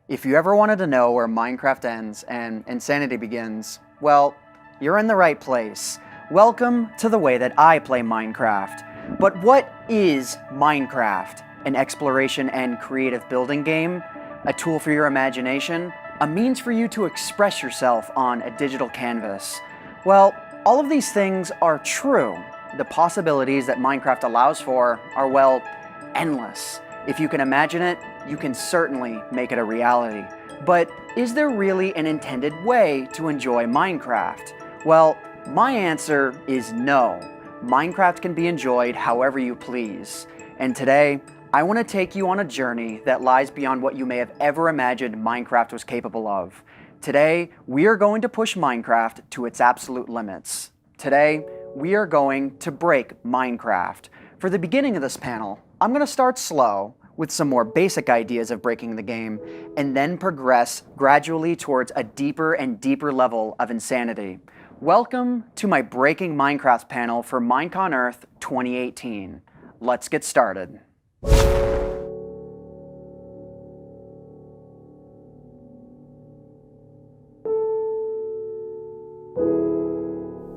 If you ever wanted to know where Minecraft ends and insanity begins, well, you're in the right place. Welcome to the way that I play Minecraft. But what is Minecraft? An exploration and creative building game? A tool for your imagination? A means for you to express yourself on a digital canvas? Well, all of these things are true. The possibilities that Minecraft allows for are, well, endless. If you can imagine it, you can certainly make it a reality. But is there really an intended way to enjoy Minecraft? Well, my answer is no. Minecraft can be enjoyed however you please. And today, I want to take you on a journey that lies beyond what you may have ever imagined Minecraft was capable of. Today, we are going to push Minecraft to its absolute limits. Today, we are going to break Minecraft. For the beginning of this panel, I'm going to start slow with some more basic ideas of breaking the game, and then progress gradually towards a deeper and deeper level of insanity. Welcome to my Breaking Minecraft panel for MINECON Earth 2018. Let's get started.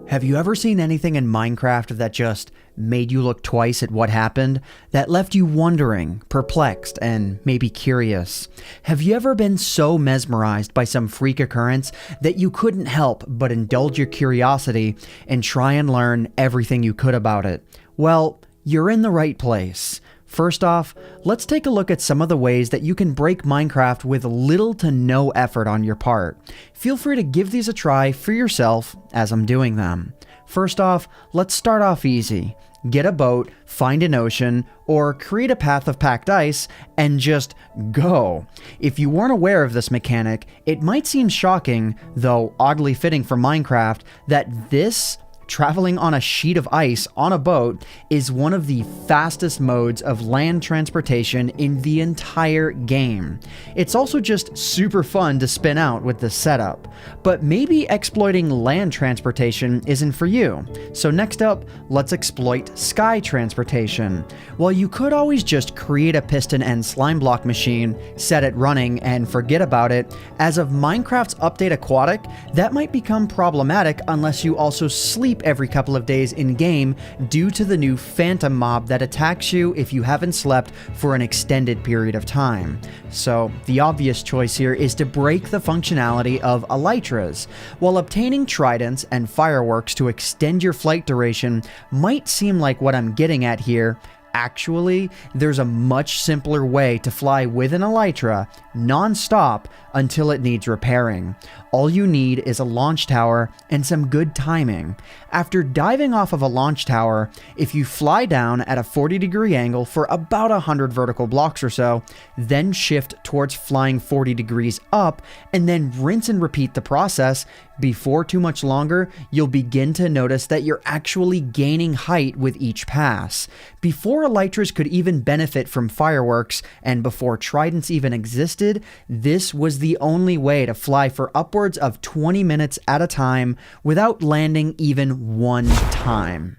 Have you ever seen anything in Minecraft that just made you look twice at what happened? That left you wondering, perplexed, and maybe curious? Have you ever been so mesmerized by some freak occurrence that you couldn't help but indulge your curiosity and try and learn everything you could about it? Well, you're in the right place. First off, let's take a look at some of the ways that you can break Minecraft with little to no effort on your part. Feel free to give these a try for yourself as I'm doing them. First off, let's start off easy. Get a boat, find an ocean, or create a path of packed ice, and just go. If you weren't aware of this mechanic, it might seem shocking, though oddly fitting for Minecraft, that this traveling on a sheet of ice on a boat is one of the fastest modes of land transportation in the entire game. It's also just super fun to spin out with this setup. But maybe exploiting land transportation isn't for you. So next up, let's exploit sky transportation. While you could always just create a piston and slime block machine, set it running, and forget about it, as of Minecraft's update Aquatic, that might become problematic unless you also sleep every couple of days in-game due to the new phantom mob that attacks you if you haven't slept for an extended period of time. So the obvious choice here is to break the functionality of elytras. While obtaining tridents and fireworks to extend your flight duration might seem like what I'm getting at here, actually, there's a much simpler way to fly with an elytra non-stop until it needs repairing. All you need is a launch tower and some good timing. After diving off of a launch tower, if you fly down at a 40-degree angle for about 100 vertical blocks or so, then shift towards flying 40 degrees up, and then rinse and repeat the process, before too much longer, you'll begin to notice that you're actually gaining height with each pass. Before elytras could even benefit from fireworks, and before tridents even existed, this was the only way to fly for upwards of 20 minutes at a time without landing even one time.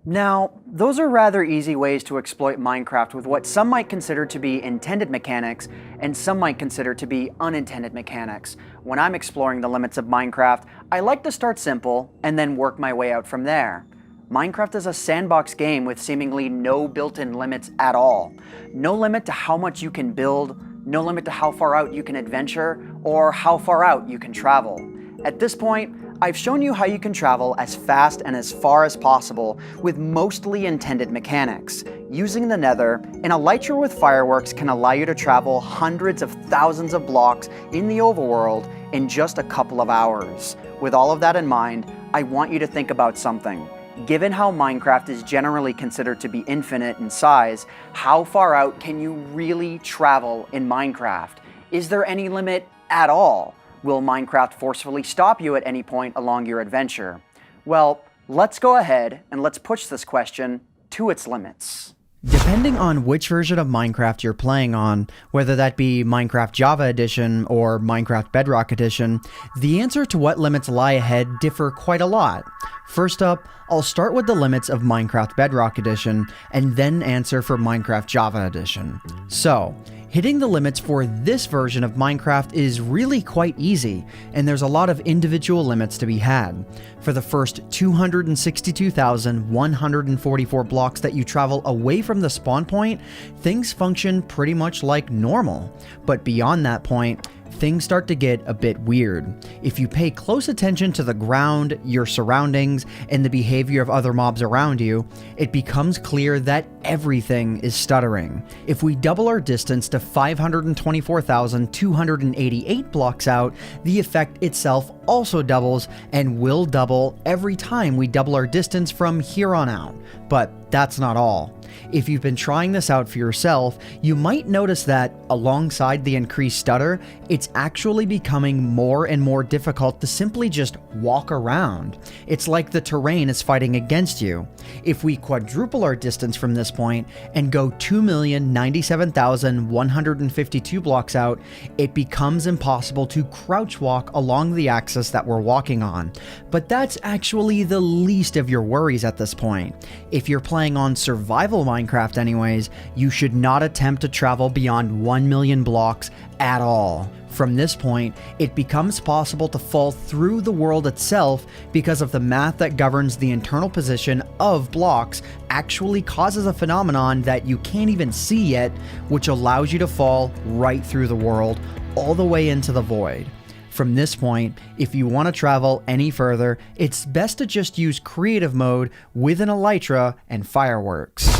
Now, those are rather easy ways to exploit Minecraft with what some might consider to be intended mechanics and some might consider to be unintended mechanics. When I'm exploring the limits of Minecraft, I like to start simple and then work my way out from there. Minecraft is a sandbox game with seemingly no built-in limits at all. No limit to how much you can build, no limit to how far out you can adventure, or how far out you can travel. At this point, I've shown you how you can travel as fast and as far as possible with mostly intended mechanics. Using the Nether, an elytra with fireworks can allow you to travel hundreds of thousands of blocks in the overworld in just a couple of hours. With all of that in mind, I want you to think about something. Given how Minecraft is generally considered to be infinite in size, how far out can you really travel in Minecraft? Is there any limit at all? Will Minecraft forcefully stop you at any point along your adventure? Well, let's go ahead and let's push this question to its limits. Depending on which version of Minecraft you're playing on, whether that be Minecraft Java Edition or Minecraft Bedrock Edition, the answer to what limits lie ahead differ quite a lot. First up, I'll start with the limits of Minecraft Bedrock Edition, and then answer for Minecraft Java Edition. So, Hitting the limits for this version of Minecraft is really quite easy, and there's a lot of individual limits to be had. For the first 262,144 blocks that you travel away from the spawn point, things function pretty much like normal. But beyond that point, things start to get a bit weird. If you pay close attention to the ground, your surroundings, and the behavior of other mobs around you, it becomes clear that everything is stuttering. If we double our distance to 524,288 blocks out, the effect itself also doubles and will double every time we double our distance from here on out. But that's not all. If you've been trying this out for yourself, you might notice that, alongside the increased stutter, it's actually becoming more and more difficult to simply just walk around. It's like the terrain is fighting against you. If we quadruple our distance from this point and go 2,097,152 blocks out, it becomes impossible to crouch walk along the axis that we're walking on. But that's actually the least of your worries at this point. If you're playing on survival Minecraft anyways, you should not attempt to travel beyond 1 million blocks at all. From this point, it becomes possible to fall through the world itself because of the math that governs the internal position of blocks actually causes a phenomenon that you can't even see yet, which allows you to fall right through the world, all the way into the void. From this point, if you want to travel any further, it's best to just use creative mode with an elytra and fireworks.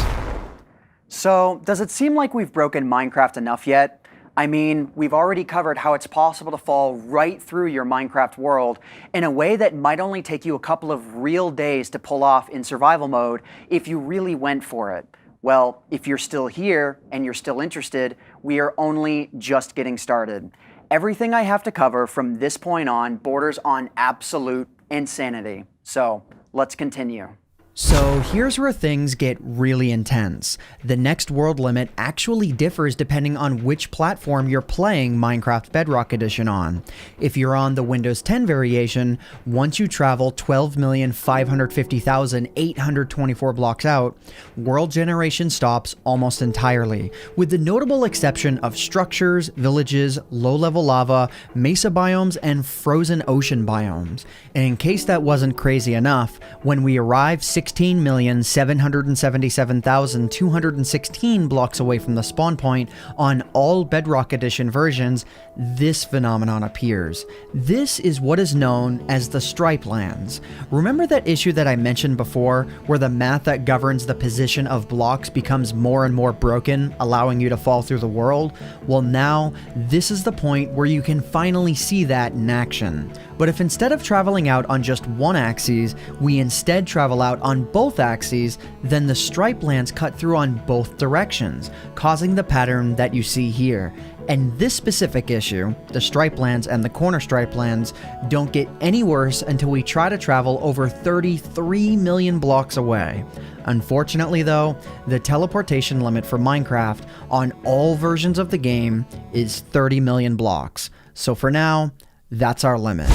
So, does it seem like we've broken Minecraft enough yet? I mean, we've already covered how it's possible to fall right through your Minecraft world in a way that might only take you a couple of real days to pull off in survival mode if you really went for it. Well, if you're still here and you're still interested, we are only just getting started. Everything I have to cover from this point on borders on absolute insanity. So, let's continue. So here's where things get really intense. The next world limit actually differs depending on which platform you're playing Minecraft Bedrock Edition on. If you're on the Windows 10 variation, once you travel 12,550,824 blocks out, world generation stops almost entirely, with the notable exception of structures, villages, low-level lava, mesa biomes, and frozen ocean biomes. And in case that wasn't crazy enough, when we arrive 16,777,216 blocks away from the spawn point on all Bedrock Edition versions, this phenomenon appears. This is what is known as the stripe lands. Remember that issue that I mentioned before, where the math that governs the position of blocks becomes more and more broken, allowing you to fall through the world? Well, now, this is the point where you can finally see that in action. But if instead of traveling out on just one axis, we instead travel out on both axes, then the stripe lands cut through on both directions, causing the pattern that you see here. And this specific issue, the stripe lands and the corner stripe lands, don't get any worse until we try to travel over 33 million blocks away. Unfortunately though, the teleportation limit for Minecraft on all versions of the game is 30 million blocks. So for now, that's our limit.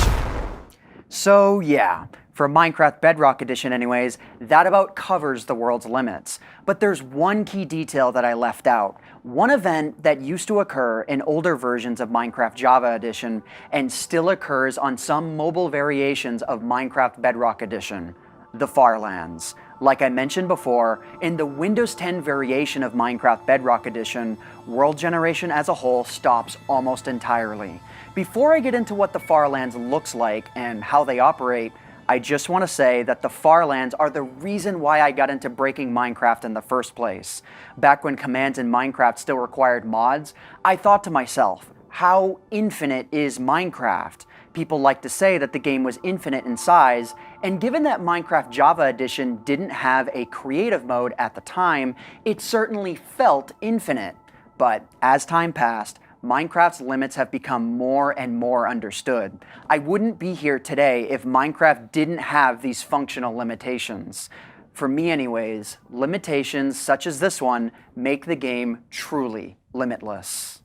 So yeah, for Minecraft Bedrock Edition anyways, that about covers the world's limits. But there's one key detail that I left out. One event that used to occur in older versions of Minecraft Java Edition and still occurs on some mobile variations of Minecraft Bedrock Edition, the Farlands. Like I mentioned before, in the Windows 10 variation of Minecraft Bedrock Edition, world generation as a whole stops almost entirely. Before I get into what the Farlands looks like and how they operate, I just want to say that the Farlands are the reason why I got into breaking Minecraft in the first place. Back when commands in Minecraft still required mods, I thought to myself, how infinite is Minecraft? People like to say that the game was infinite in size, and given that Minecraft Java Edition didn't have a creative mode at the time, it certainly felt infinite. But as time passed, Minecraft's limits have become more and more understood. I wouldn't be here today if Minecraft didn't have these functional limitations. For me anyways, limitations such as this one make the game truly limitless.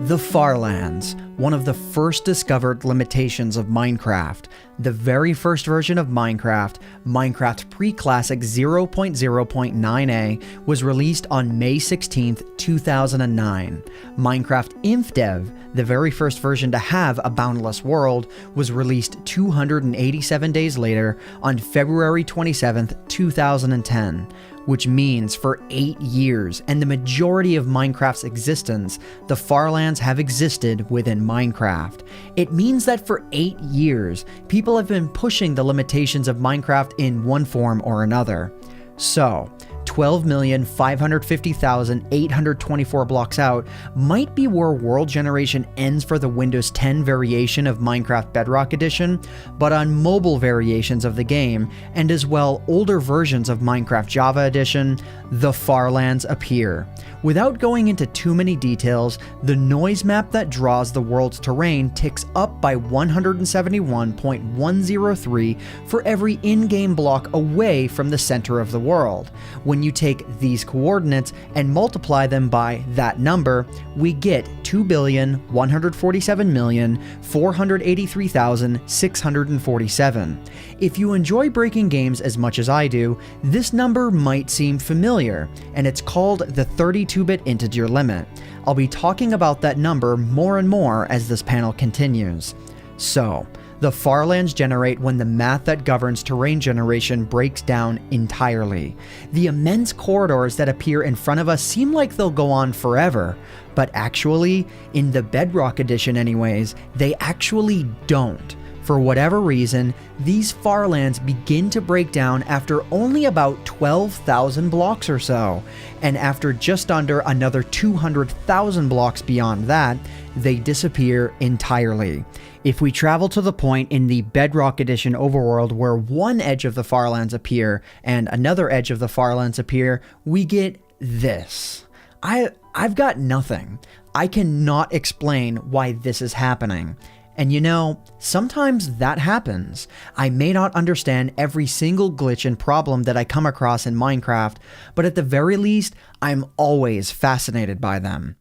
The Farlands, one of the first discovered limitations of Minecraft. The very first version of Minecraft, Minecraft Pre-Classic 0.0.9a, was released on May 16, 2009. Minecraft InfDev, the very first version to have a boundless world, was released 287 days later on February 27, 2010. Which means for 8 years, and the majority of Minecraft's existence, the Farlands have existed within Minecraft. It means that for 8 years, people have been pushing the limitations of Minecraft in one form or another. So, 12,550,824 blocks out might be where world generation ends for the Windows 10 variation of Minecraft Bedrock Edition, but on mobile variations of the game, and as well older versions of Minecraft Java Edition, the Farlands appear. Without going into too many details, the noise map that draws the world's terrain ticks up by 171.103 for every in-game block away from the center of the world. When you take these coordinates and multiply them by that number, we get 2,147,483,647. If you enjoy breaking games as much as I do, this number might seem familiar, and it's called the 32-bit integer limit. I'll be talking about that number more and more as this panel continues. So, the Farlands generate when the math that governs terrain generation breaks down entirely. The immense corridors that appear in front of us seem like they'll go on forever, but actually, in the Bedrock Edition anyways, they actually don't. For whatever reason, these Farlands begin to break down after only about 12,000 blocks or so, and after just under another 200,000 blocks beyond that, they disappear entirely. If we travel to the point in the Bedrock Edition overworld where one edge of the Farlands appear and another edge of the Farlands appear, we get this. I've got nothing. I cannot explain why this is happening. And you know, sometimes that happens. I may not understand every single glitch and problem that I come across in Minecraft, but at the very least, I'm always fascinated by them.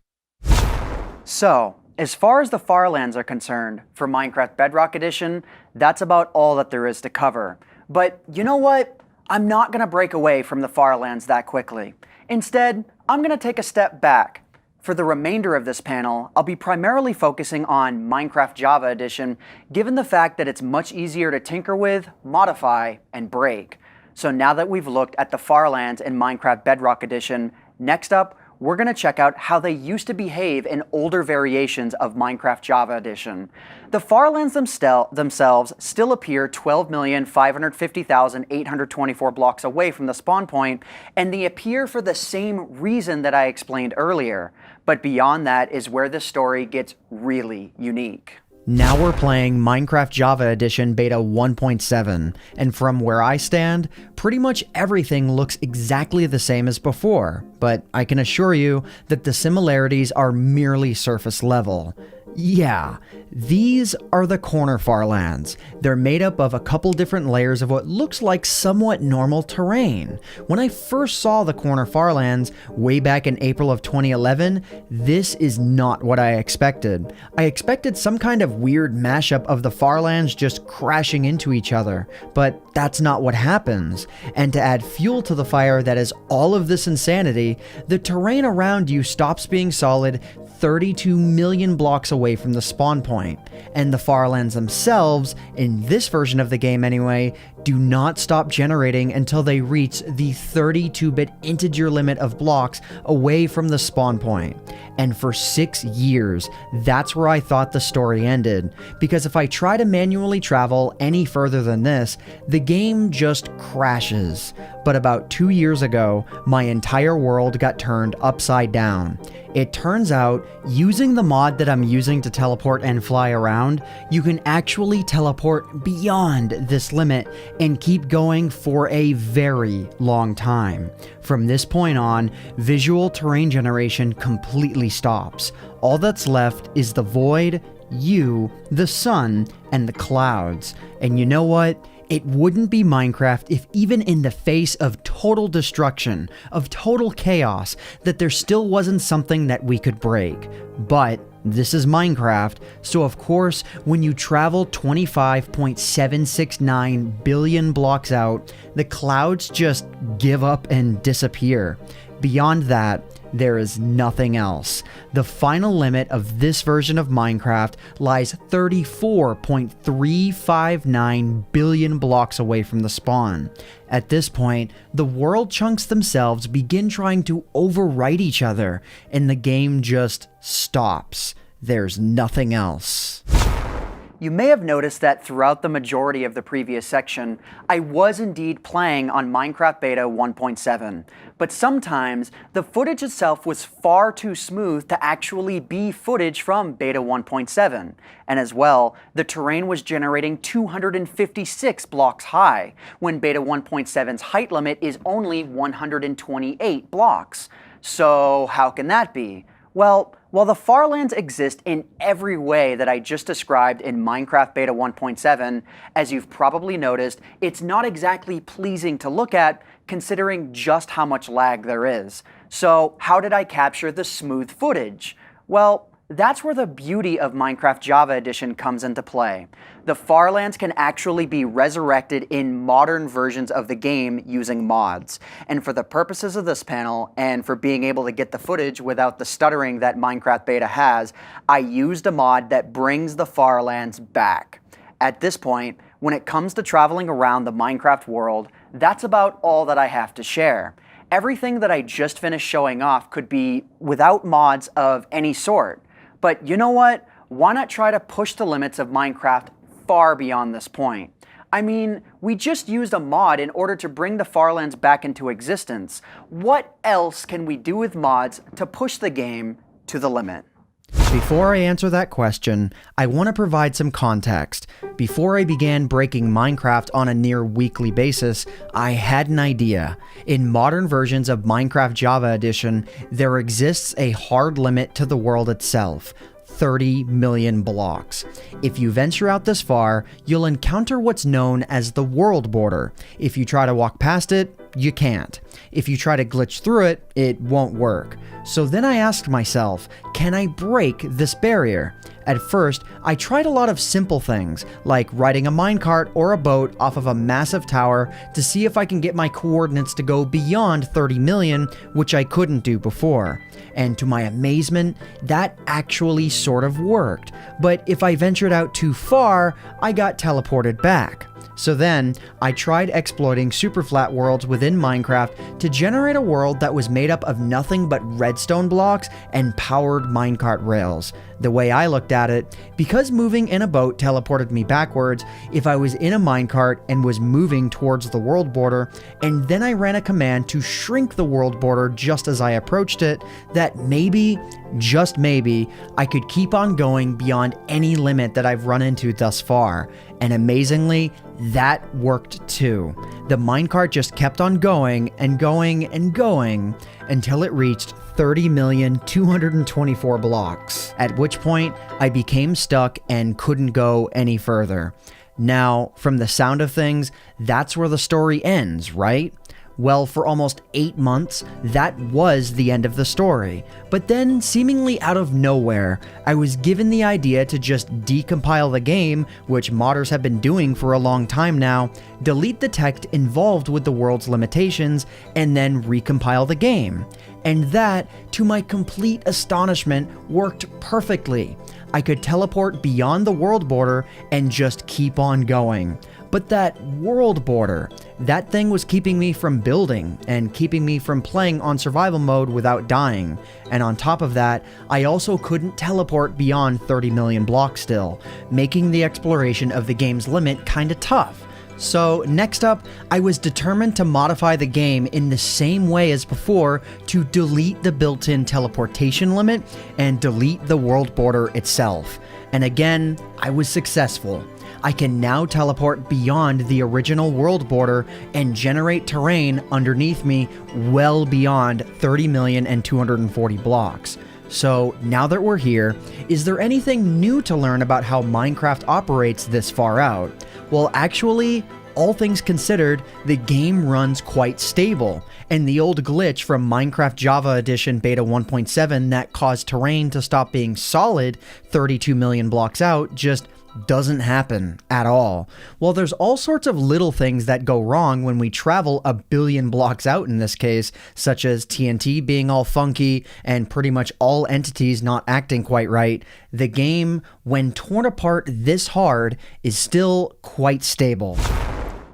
So, as far as the Farlands are concerned, for Minecraft Bedrock Edition, that's about all that there is to cover. But you know what? I'm not going to break away from the Farlands that quickly. Instead, I'm going to take a step back. For the remainder of this panel, I'll be primarily focusing on Minecraft Java Edition, given the fact that it's much easier to tinker with, modify, and break. So now that we've looked at the Farlands in Minecraft Bedrock Edition, next up, we're going to check out how they used to behave in older variations of Minecraft Java Edition. The Farlands themselves still appear 12,550,824 blocks away from the spawn point, and they appear for the same reason that I explained earlier. But beyond that is where this story gets really unique. Now we're playing Minecraft Java Edition Beta 1.7, and from where I stand, pretty much everything looks exactly the same as before, but I can assure you that the similarities are merely surface level. Yeah, these are the corner Farlands. They're made up of a couple different layers of what looks like somewhat normal terrain. When I first saw the corner Farlands way back in April of 2011, this is not what I expected. I expected some kind of weird mashup of the Farlands just crashing into each other, but that's not what happens. And to add fuel to the fire that is all of this insanity, the terrain around you stops being solid 32 million blocks away from the spawn point, and the Farlands themselves, in this version of the game anyway, do not stop generating until they reach the 32-bit integer limit of blocks away from the spawn point. And for 6 years, that's where I thought the story ended, because if I try to manually travel any further than this, the game just crashes. But about 2 years ago, my entire world got turned upside down. It turns out, using the mod that I'm using to teleport and fly around, you can actually teleport beyond this limit and keep going for a very long time. From this point on, visual terrain generation completely stops. All that's left is the void, you, the sun, and the clouds. And you know what? It wouldn't be Minecraft if even in the face of total destruction, of total chaos, that there still wasn't something that we could break. But this is Minecraft, so of course, when you travel 25.769 billion blocks out, the clouds just give up and disappear. Beyond that, there is nothing else. The final limit of this version of Minecraft lies 34.359 billion blocks away from the spawn. At this point, the world chunks themselves begin trying to overwrite each other, and the game just stops. There's nothing else. You may have noticed that throughout the majority of the previous section, I was indeed playing on Minecraft Beta 1.7, but sometimes the footage itself was far too smooth to actually be footage from Beta 1.7, and as well, the terrain was generating 256 blocks high, when Beta 1.7's height limit is only 128 blocks. So how can that be? Well, while the Farlands exist in every way that I just described in Minecraft Beta 1.7, as you've probably noticed, it's not exactly pleasing to look at considering just how much lag there is. So how did I capture the smooth footage? Well, that's where the beauty of Minecraft Java Edition comes into play. The Farlands can actually be resurrected in modern versions of the game using mods. And for the purposes of this panel, and for being able to get the footage without the stuttering that Minecraft Beta has, I used a mod that brings the Farlands back. At this point, when it comes to traveling around the Minecraft world, that's about all that I have to share. Everything that I just finished showing off could be without mods of any sort. But you know what? Why not try to push the limits of Minecraft far beyond this point? I mean, we just used a mod in order to bring the Farlands back into existence. What else can we do with mods to push the game to the limit? Before I answer that question, I want to provide some context. Before I began breaking Minecraft on a near weekly basis, I had an idea. In modern versions of Minecraft Java Edition, there exists a hard limit to the world itself. 30 million blocks. If you venture out this far, you'll encounter what's known as the world border. If you try to walk past it, you can't. If you try to glitch through it, it won't work. So then I asked myself, can I break this barrier? At first, I tried a lot of simple things, like riding a minecart or a boat off of a massive tower to see if I can get my coordinates to go beyond 30 million, which I couldn't do before. And to my amazement, that actually sort of worked. But if I ventured out too far, I got teleported back. So then, I tried exploiting super flat worlds within Minecraft to generate a world that was made up of nothing but redstone blocks and powered minecart rails. The way I looked at it, because moving in a boat teleported me backwards, if I was in a minecart and was moving towards the world border, and then I ran a command to shrink the world border just as I approached it, that maybe, just maybe, I could keep on going beyond any limit that I've run into thus far. And amazingly, that worked too. The minecart just kept on going and going and going until it reached 30,224 blocks, at which point I became stuck and couldn't go any further. Now, from the sound of things, that's where the story ends, right? Well, for almost 8 months, that was the end of the story. But then, seemingly out of nowhere, I was given the idea to just decompile the game, which modders have been doing for a long time now, delete the text involved with the world's limitations, and then recompile the game. And that, to my complete astonishment, worked perfectly. I could teleport beyond the world border and just keep on going. But that world border, that thing was keeping me from building and keeping me from playing on survival mode without dying. And on top of that, I also couldn't teleport beyond 30 million blocks still, making the exploration of the game's limit kinda tough. So next up, I was determined to modify the game in the same way as before to delete the built-in teleportation limit and delete the world border itself. And again, I was successful. I can now teleport beyond the original world border and generate terrain underneath me well beyond 30,240 blocks. So now that we're here, is there anything new to learn about how Minecraft operates this far out? Well, actually, all things considered, the game runs quite stable, and the old glitch from Minecraft Java Edition Beta 1.7 that caused terrain to stop being solid 32 million blocks out just doesn't happen at all. While there's all sorts of little things that go wrong when we travel a billion blocks out in this case, such as TNT being all funky and pretty much all entities not acting quite right, the game, when torn apart this hard, is still quite stable.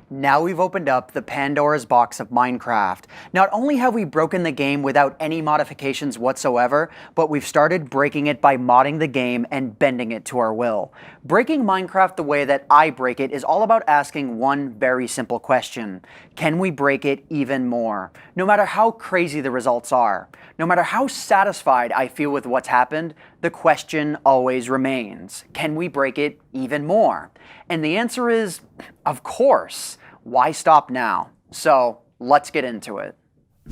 Now we've opened up the Pandora's box of Minecraft. Not only have we broken the game without any modifications whatsoever, but we've started breaking it by modding the game and bending it to our will. Breaking Minecraft the way that I break it is all about asking one very simple question. Can we break it even more? No matter how crazy the results are, no matter how satisfied I feel with what's happened, the question always remains. Can we break it even more? And the answer is, of course. Why stop now? So, let's get into it.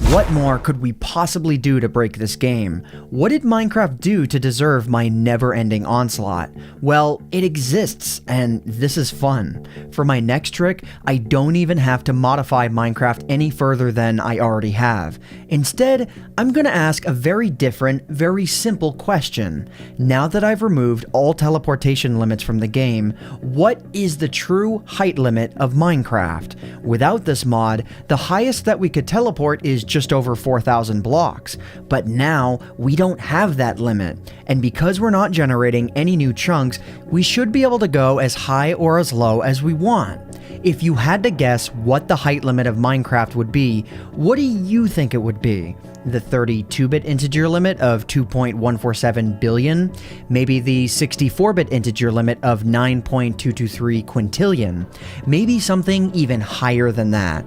What more could we possibly do to break this game? What did Minecraft do to deserve my never-ending onslaught? Well, it exists, and this is fun. For my next trick, I don't even have to modify Minecraft any further than I already have. Instead, I'm gonna ask a very different, very simple question. Now that I've removed all teleportation limits from the game, what is the true height limit of Minecraft? Without this mod, the highest that we could teleport is just over 4,000 blocks, but now we don't have that limit, and because we're not generating any new chunks, we should be able to go as high or as low as we want. If you had to guess what the height limit of Minecraft would be, what do you think it would be? The 32-bit integer limit of 2.147 billion? Maybe the 64-bit integer limit of 9.223 quintillion? Maybe something even higher than that?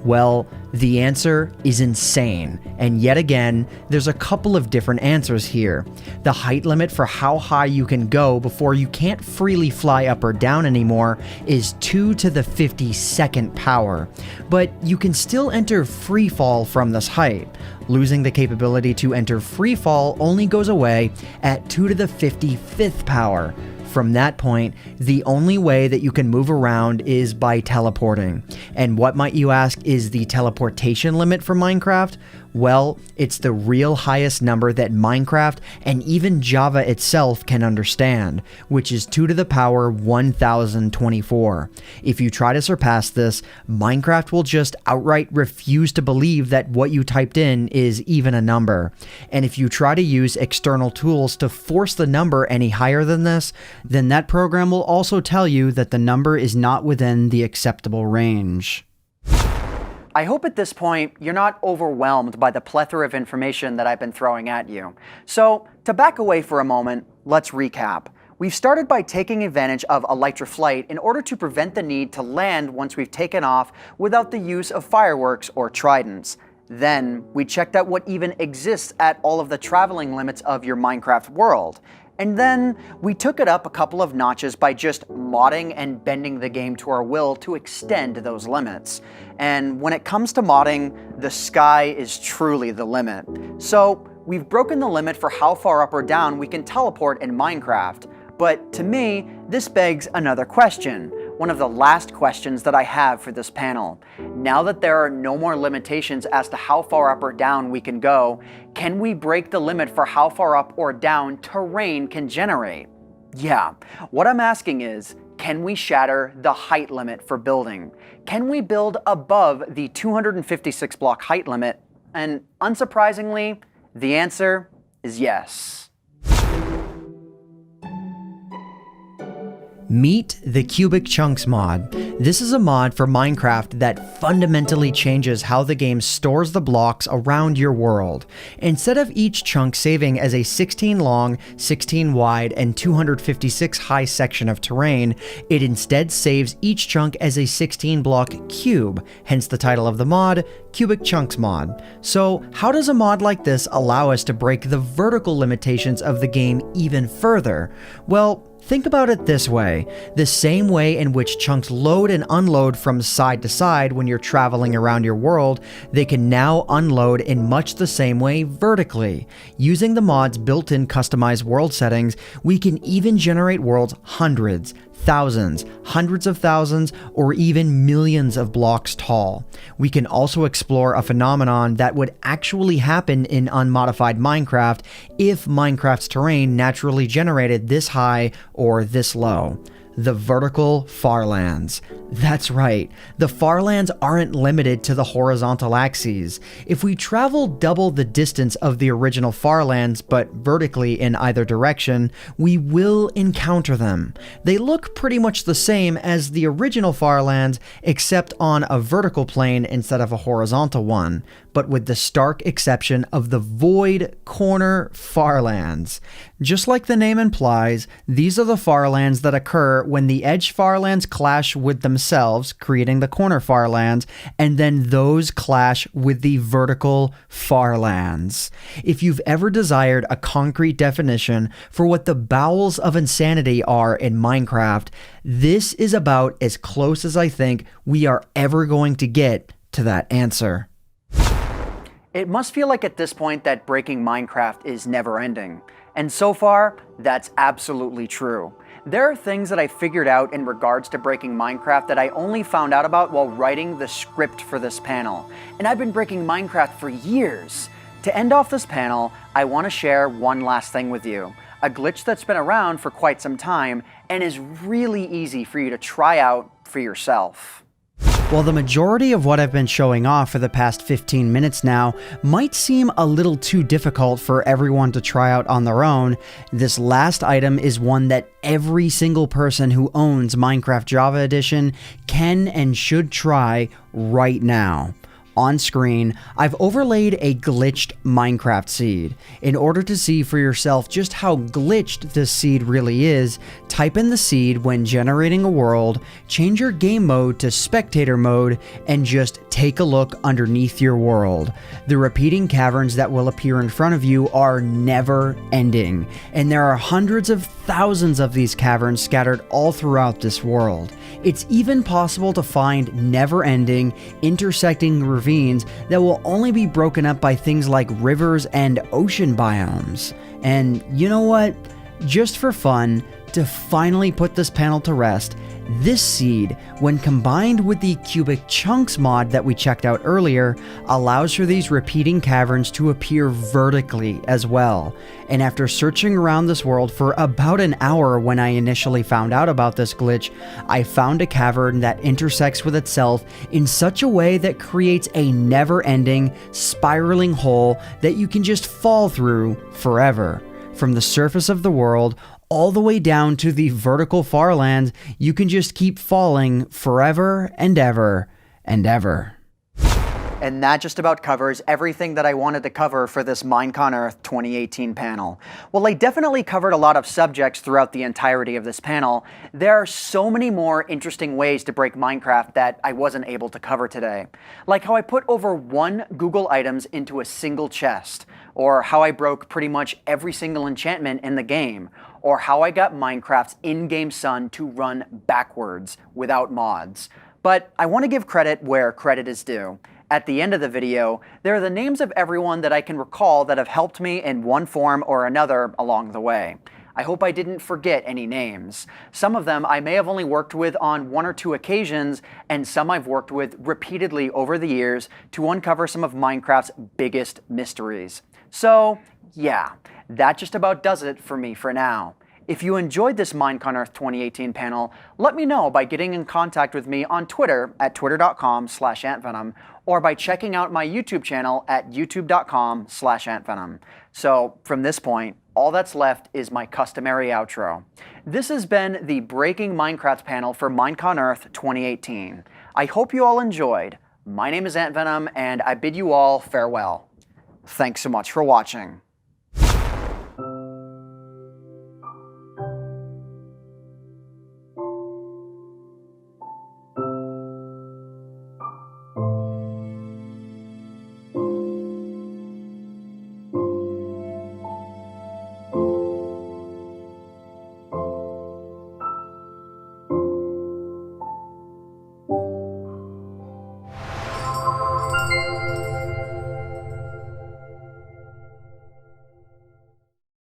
Well, the answer is insane, and yet again, there's a couple of different answers here. The height limit for how high you can go before you can't freely fly up or down anymore is 2 to the 52nd power, but you can still enter free fall from this height. Losing the capability to enter free fall only goes away at 2 to the 55th power. From that point, the only way that you can move around is by teleporting. And what, might you ask, is the teleportation limit for Minecraft? Well, it's the real highest number that Minecraft and even Java itself can understand, which is 2 to the power 1024. If you try to surpass this, Minecraft will just outright refuse to believe that what you typed in is even a number. And if you try to use external tools to force the number any higher than this, then that program will also tell you that the number is not within the acceptable range. I hope at this point you're not overwhelmed by the plethora of information that I've been throwing at you. So, to back away for a moment, let's recap. We've started by taking advantage of elytra flight in order to prevent the need to land once we've taken off without the use of fireworks or tridents. Then, we checked out what even exists at all of the traveling limits of your Minecraft world. And then, we took it up a couple of notches by just modding and bending the game to our will to extend those limits. And when it comes to modding, the sky is truly the limit. So, we've broken the limit for how far up or down we can teleport in Minecraft. But to me, this begs another question. One of the last questions that I have for this panel. Now that there are no more limitations as to how far up or down we can go, can we break the limit for how far up or down terrain can generate? Yeah, what I'm asking is, can we shatter the height limit for building? Can we build above the 256 block height limit? And unsurprisingly, the answer is yes. Meet the Cubic Chunks mod. This is a mod for Minecraft that fundamentally changes how the game stores the blocks around your world. Instead of each chunk saving as a 16 long, 16 wide, and 256 high section of terrain, it instead saves each chunk as a 16 block cube, hence the title of the mod, Cubic Chunks mod. So how does a mod like this allow us to break the vertical limitations of the game even further? Well, think about it this way. The same way in which chunks load and unload from side to side when you're traveling around your world, they can now unload in much the same way vertically. Using the mod's built-in customized world settings, we can even generate worlds hundreds, thousands, hundreds of thousands, or even millions of blocks tall. We can also explore a phenomenon that would actually happen in unmodified Minecraft if Minecraft's terrain naturally generated this high or this low. The vertical farlands. That's right, the farlands aren't limited to the horizontal axes. If we travel double the distance of the original farlands, but vertically in either direction, we will encounter them. They look pretty much the same as the original farlands, except on a vertical plane instead of a horizontal one, but with the stark exception of the void corner farlands. Just like the name implies, these are the farlands that occur when the edge farlands clash with themselves, creating the corner farlands, and then those clash with the vertical farlands. If you've ever desired a concrete definition for what the bowels of insanity are in Minecraft, this is about as close as I think we are ever going to get to that answer. It must feel like at this point that breaking Minecraft is never ending. And so far, that's absolutely true. There are things that I figured out in regards to breaking Minecraft that I only found out about while writing the script for this panel. And I've been breaking Minecraft for years. To end off this panel, I want to share one last thing with you. A glitch that's been around for quite some time and is really easy for you to try out for yourself. While the majority of what I've been showing off for the past 15 minutes now might seem a little too difficult for everyone to try out on their own, this last item is one that every single person who owns Minecraft Java Edition can and should try right now. On screen, I've overlaid a glitched Minecraft seed. In order to see for yourself just how glitched this seed really is, type in the seed when generating a world, change your game mode to spectator mode, and just take a look underneath your world. The repeating caverns that will appear in front of you are never ending, and there are hundreds of thousands of these caverns scattered all throughout this world. It's even possible to find never-ending, intersecting ravines that will only be broken up by things like rivers and ocean biomes. And you know what? Just for fun, to finally put this panel to rest, this seed, when combined with the cubic chunks mod that we checked out earlier, allows for these repeating caverns to appear vertically as well. And after searching around this world for about an hour when I initially found out about this glitch, I found a cavern that intersects with itself in such a way that creates a never-ending, spiraling hole that you can just fall through forever. From the surface of the world all the way down to the vertical farlands, you can just keep falling forever and ever and ever. And that just about covers everything that I wanted to cover for this MINECON Earth 2018 panel. While I definitely covered a lot of subjects throughout the entirety of this panel, there are so many more interesting ways to break Minecraft that I wasn't able to cover today. Like how I put over 1 Google items into a single chest, or how I broke pretty much every single enchantment in the game, or how I got Minecraft's in-game sun to run backwards without mods. But I want to give credit where credit is due. At the end of the video, there are the names of everyone that I can recall that have helped me in one form or another along the way. I hope I didn't forget any names. Some of them I may have only worked with on 1 or 2 occasions, and some I've worked with repeatedly over the years to uncover some of Minecraft's biggest mysteries. So, yeah, that just about does it for me for now. If you enjoyed this MINECON Earth 2018 panel, let me know by getting in contact with me on Twitter at twitter.com/AntVenom, or by checking out my YouTube channel at youtube.com/AntVenom. So from this point, all that's left is my customary outro. This has been the Breaking Minecraft panel for MINECON Earth 2018. I hope you all enjoyed. My name is AntVenom, and I bid you all farewell. Thanks so much for watching.